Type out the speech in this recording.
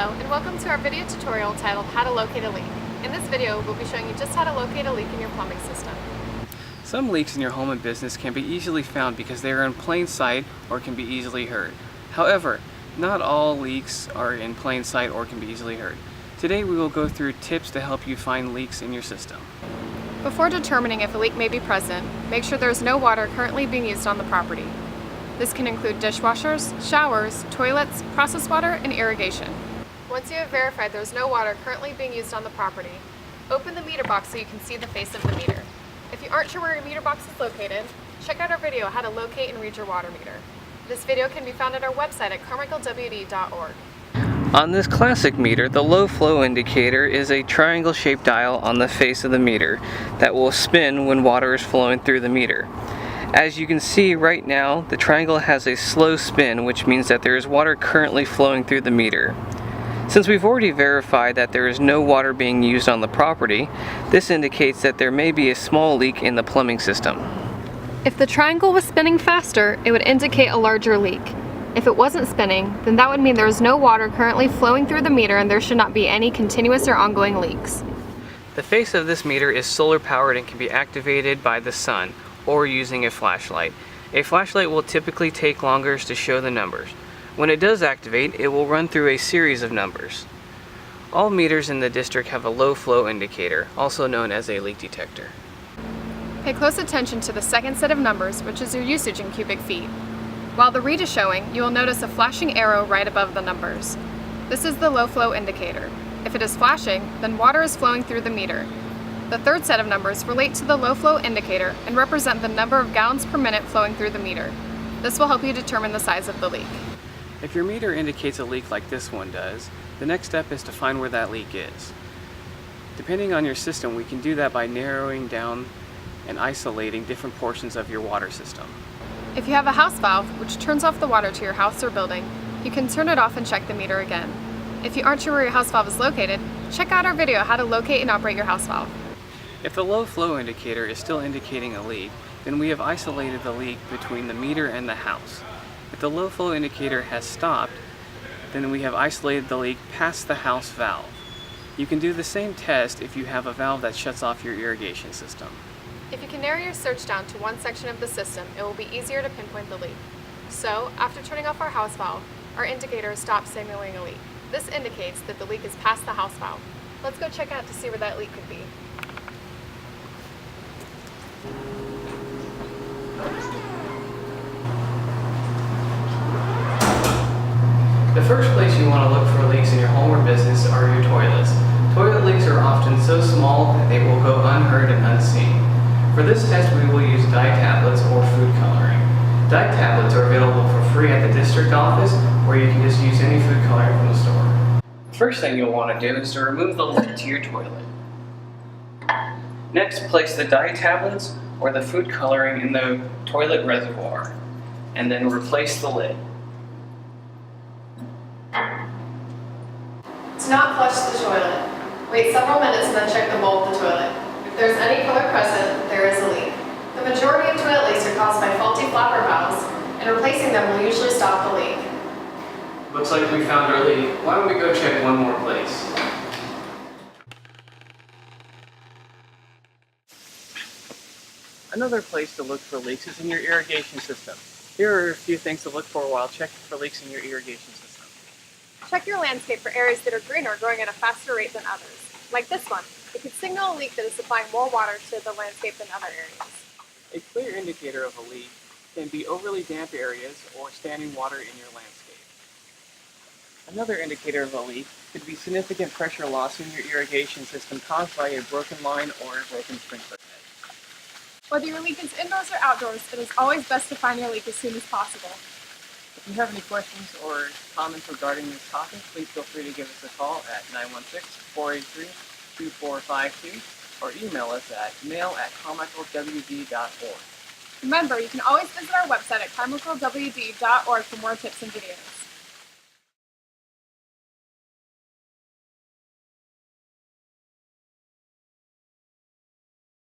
Hello, and welcome to our video tutorial titled How to Locate a Leak. In this video, we'll be showing you just how to locate a leak in your plumbing system. Some leaks in your home and business can be easily found because they are in plain sight or can be easily heard. However, not all leaks are in plain sight or can be easily heard. Today we will go through tips to help you find leaks in your system. Before determining if a leak may be present, make sure there is no water currently being used on the property. This can include dishwashers, showers, toilets, processed water, and irrigation. Once you have verified there is no water currently being used on the property, open the meter box so you can see the face of the meter. If you aren't sure where your meter box is located, check out our video how to locate and read your water meter. This video can be found at our website at carmichaelwd.org. On this classic meter, the low flow indicator is a triangle-shaped dial on the face of the meter that will spin when water is flowing through the meter. As you can see right now, the triangle has a slow spin, which means that there is water currently flowing through the meter. Since we've already verified that there is no water being used on the property, this indicates that there may be a small leak in the plumbing system. If the triangle was spinning faster, it would indicate a larger leak. If it wasn't spinning, then that would mean there is no water currently flowing through the meter and there should not be any continuous or ongoing leaks. The face of this meter is solar powered and can be activated by the sun or using a flashlight. A flashlight will typically take longer to show the numbers. When it does activate, it will run through a series of numbers. All meters in the district have a low flow indicator, also known as a leak detector. Pay close attention to the second set of numbers, which is your usage in cubic feet. While the read is showing, you will notice a flashing arrow right above the numbers. This is the low flow indicator. If it is flashing, then water is flowing through the meter. The third set of numbers relate to the low flow indicator and represent the number of gallons per minute flowing through the meter. This will help you determine the size of the leak. If your meter indicates a leak like this one does, the next step is to find where that leak is. Depending on your system, we can do that by narrowing down and isolating different portions of your water system. If you have a house valve, which turns off the water to your house or building, you can turn it off and check the meter again. If you aren't sure where your house valve is located, check out our video how to locate and operate your house valve. If the low flow indicator is still indicating a leak, then we have isolated the leak between the meter and the house. If the low flow indicator has stopped, then we have isolated the leak past the house valve. You can do the same test if you have a valve that shuts off your irrigation system. If you can narrow your search down to one section of the system, it will be easier to pinpoint the leak. So, after turning off our house valve, our indicator stops signaling a leak. This indicates that the leak is past the house valve. Let's go check out to see where that leak could be. The first place you want to look for leaks in your home or business are your toilets. Toilet leaks are often so small that they will go unheard and unseen. For this test, we will use dye tablets or food coloring. Dye tablets are available for free at the district office, or you can just use any food coloring from the store. First thing you'll want to do is to remove the lid to your toilet. Next, place the dye tablets or the food coloring in the toilet reservoir, and then replace the lid. Do not flush the toilet. Wait several minutes and then check the bowl of the toilet. If there is any color present, there is a leak. The majority of toilet leaks are caused by faulty flapper valves, and replacing them will usually stop the leak. Looks like we found our leak. Why don't we go check one more place? Another place to look for leaks is in your irrigation system. Here are a few things to look for while checking for leaks in your irrigation system. Check your landscape for areas that are green or growing at a faster rate than others. Like this one, it could signal a leak that is supplying more water to the landscape than other areas. A clear indicator of a leak can be overly damp areas or standing water in your landscape. Another indicator of a leak could be significant pressure loss in your irrigation system caused by a broken line or a broken sprinkler head. Whether your leak is indoors or outdoors, it is always best to find your leak as soon as possible. If you have any questions or comments regarding this topic, please feel free to give us a call at 916-483-2452 or email us at mail@carmichaelwd.org. Remember, you can always visit our website at carmichaelwd.org for more tips and videos.